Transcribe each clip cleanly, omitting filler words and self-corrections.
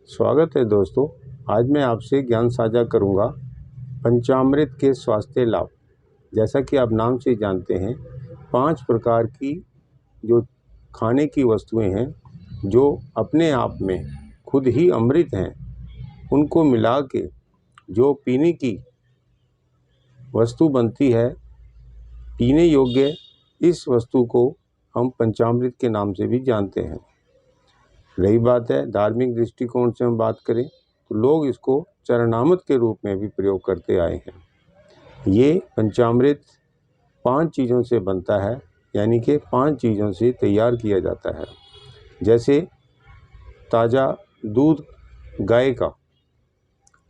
स्वागत है दोस्तों। आज मैं आपसे ज्ञान साझा करूंगा पंचामृत के स्वास्थ्य लाभ। जैसा कि आप नाम से जानते हैं, 5 प्रकार की जो खाने की वस्तुएं हैं जो अपने आप में खुद ही अमृत हैं, उनको मिला के जो पीने की वस्तु बनती है, पीने योग्य, इस वस्तु को हम पंचामृत के नाम से भी जानते हैं। रही बात है धार्मिक दृष्टिकोण से हम बात करें तो लोग इसको चरणामृत के रूप में भी प्रयोग करते आए हैं। ये पंचामृत 5 चीज़ों से बनता है, यानी कि 5 चीज़ों से तैयार किया जाता है। जैसे ताज़ा दूध गाय का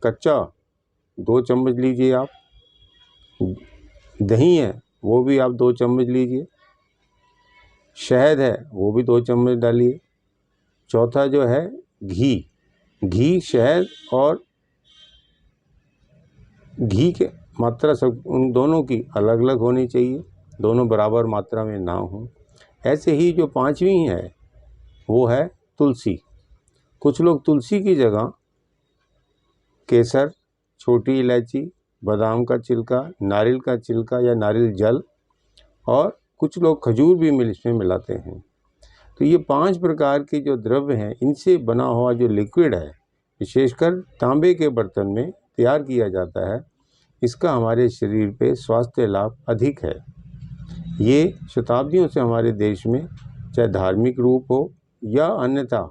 कच्चा 2 चम्मच लीजिए आप, दही है वो भी आप 2 चम्मच लीजिए, शहद है वो भी 2 चम्मच डालिए। चौथा जो है घी, शहद और घी के मात्रा सब उन दोनों की अलग अलग होनी चाहिए, दोनों बराबर मात्रा में ना हो। ऐसे ही जो 5वीं है वो है तुलसी। कुछ लोग तुलसी की जगह केसर, छोटी इलायची, बादाम का छिलका, नारियल का छिलका या नारियल जल और कुछ लोग खजूर भी इसमें मिलाते हैं। तो ये 5 प्रकार के जो द्रव्य हैं, इनसे बना हुआ जो लिक्विड है, विशेषकर तांबे के बर्तन में तैयार किया जाता है, इसका हमारे शरीर पे स्वास्थ्य लाभ अधिक है। ये शताब्दियों से हमारे देश में चाहे धार्मिक रूप हो या अन्यथा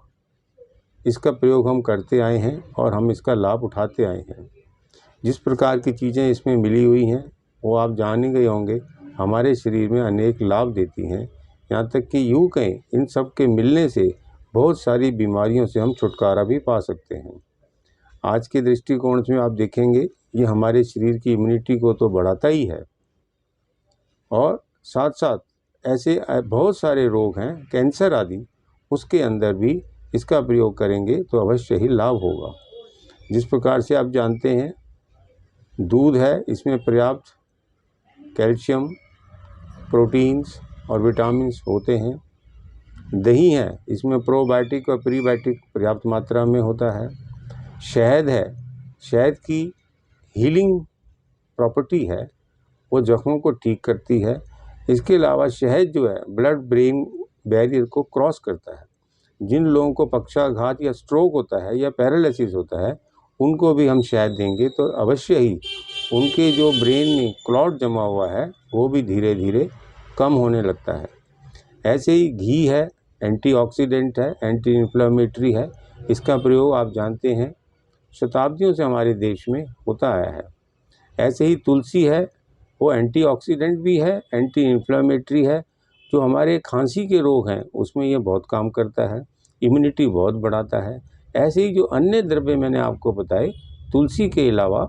इसका प्रयोग हम करते आए हैं और हम इसका लाभ उठाते आए हैं। जिस प्रकार की चीज़ें इसमें मिली हुई हैं वो आप जान ही गए होंगे, हमारे शरीर में अनेक लाभ देती हैं। यहाँ तक कि यूँ कहें, इन सब के मिलने से बहुत सारी बीमारियों से हम छुटकारा भी पा सकते हैं। आज के दृष्टिकोण से आप देखेंगे ये हमारे शरीर की इम्यूनिटी को तो बढ़ाता ही है और साथ साथ ऐसे बहुत सारे रोग हैं, कैंसर आदि, उसके अंदर भी इसका प्रयोग करेंगे तो अवश्य ही लाभ होगा। जिस प्रकार से आप जानते हैं दूध है, इसमें पर्याप्त कैल्शियम, प्रोटीन्स और विटामिन्स होते हैं। दही है, इसमें प्रोबायोटिक और प्रीबायोटिक पर्याप्त मात्रा में होता है। शहद है, शहद की हीलिंग प्रॉपर्टी है, वो जख्मों को ठीक करती है। इसके अलावा शहद जो है ब्लड ब्रेन बैरियर को क्रॉस करता है। जिन लोगों को पक्षाघात या स्ट्रोक होता है या पैरालिसिस होता है, उनको भी हम शहद देंगे तो अवश्य ही उनके जो ब्रेन में क्लॉट जमा हुआ है वो भी धीरे धीरे कम होने लगता है। ऐसे ही घी है, एंटीऑक्सीडेंट है, एंटी इन्फ्लेमेटरी है। इसका प्रयोग आप जानते हैं शताब्दियों से हमारे देश में होता आया है। ऐसे ही तुलसी है, वो एंटीऑक्सीडेंट भी है, एंटी इन्फ्लेमेटरी है। जो हमारे खांसी के रोग हैं उसमें ये बहुत काम करता है, इम्यूनिटी बहुत बढ़ाता है। ऐसे ही जो अन्य द्रव्य मैंने आपको बताए तुलसी के अलावा,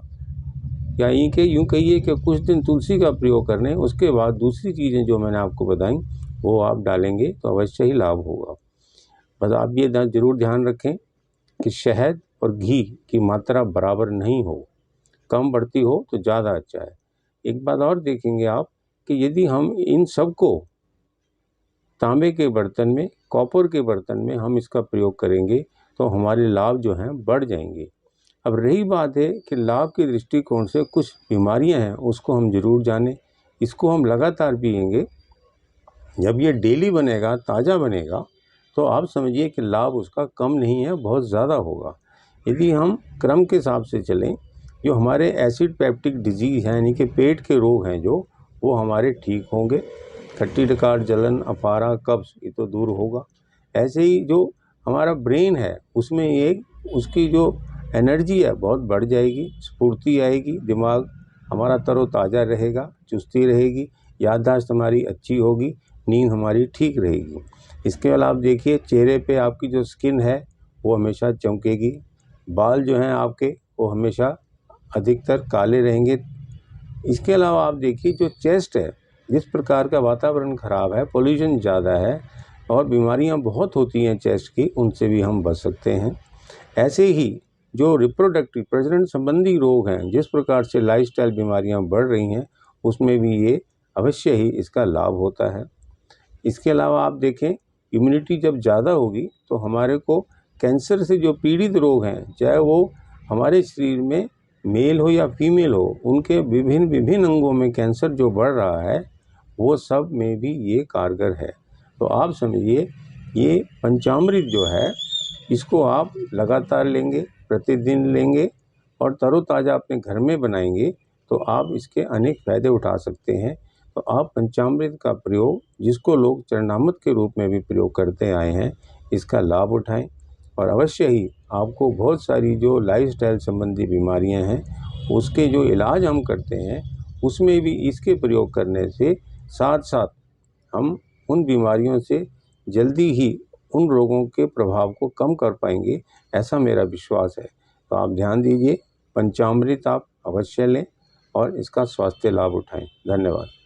या यूँ कहिए कि कुछ दिन तुलसी का प्रयोग करने, उसके बाद दूसरी चीज़ें जो मैंने आपको बताई वो आप डालेंगे तो अवश्य ही लाभ होगा। बस आप ये ज़रूर ध्यान रखें कि शहद और घी की मात्रा बराबर नहीं हो, कम बढ़ती हो तो ज़्यादा अच्छा है। एक बात और देखेंगे आप कि यदि हम इन सब को तांबे के बर्तन में, कॉपर के बर्तन में हम इसका प्रयोग करेंगे तो हमारे लाभ जो हैं बढ़ जाएंगे। अब रही बात है कि लाभ के दृष्टिकोण से कुछ बीमारियां हैं, उसको हम ज़रूर जानें। इसको हम लगातार पिएंगे, जब ये डेली बनेगा, ताज़ा बनेगा, तो आप समझिए कि लाभ उसका कम नहीं है, बहुत ज़्यादा होगा। यदि हम क्रम के हिसाब से चलें, जो हमारे एसिड पेप्टिक डिजीज़ हैं, यानी कि पेट के रोग हैं जो, वो हमारे ठीक होंगे। खट्टी डकार, जलन, अफारा, कब्ज़, ये तो दूर होगा। ऐसे ही जो हमारा ब्रेन है उसमें एक उसकी जो एनर्जी है बहुत बढ़ जाएगी, स्फूर्ति आएगी, दिमाग हमारा तरोताज़ा रहेगा, चुस्ती रहेगी, याददाश्त हमारी अच्छी होगी, नींद हमारी ठीक रहेगी। इसके अलावा आप देखिए चेहरे पे आपकी जो स्किन है वो हमेशा चमकेगी, बाल जो हैं आपके वो हमेशा अधिकतर काले रहेंगे। इसके अलावा आप देखिए जो चेस्ट है, जिस प्रकार का वातावरण ख़राब है, पोल्यूशन ज़्यादा है और बीमारियां बहुत होती हैं चेस्ट की, उनसे भी हम बच सकते हैं। ऐसे ही जो रिप्रोडक्टिव प्रजनन संबंधी रोग हैं, जिस प्रकार से लाइफस्टाइल बीमारियां बढ़ रही हैं, उसमें भी ये अवश्य ही इसका लाभ होता है। इसके अलावा आप देखें इम्यूनिटी जब ज़्यादा होगी तो हमारे को कैंसर से जो पीड़ित रोग हैं, चाहे वो हमारे शरीर में मेल हो या फीमेल हो, उनके विभिन्न विभिन्न अंगों में कैंसर जो बढ़ रहा है वो सब में भी ये कारगर है। तो आप समझिए ये पंचामृत जो है इसको आप लगातार लेंगे, प्रतिदिन लेंगे और तरोताज़ा अपने घर में बनाएंगे तो आप इसके अनेक फ़ायदे उठा सकते हैं। तो आप पंचामृत का प्रयोग, जिसको लोग चरणामृत के रूप में भी प्रयोग करते आए हैं, इसका लाभ उठाएं और अवश्य ही आपको बहुत सारी जो लाइफस्टाइल संबंधी बीमारियां हैं उसके जो इलाज हम करते हैं उसमें भी इसके प्रयोग करने से साथ साथ हम उन बीमारियों से जल्दी ही उन रोगों के प्रभाव को कम कर पाएंगे, ऐसा मेरा विश्वास है। तो आप ध्यान दीजिए, पंचामृत आप अवश्य लें और इसका स्वास्थ्य लाभ उठाएं। धन्यवाद।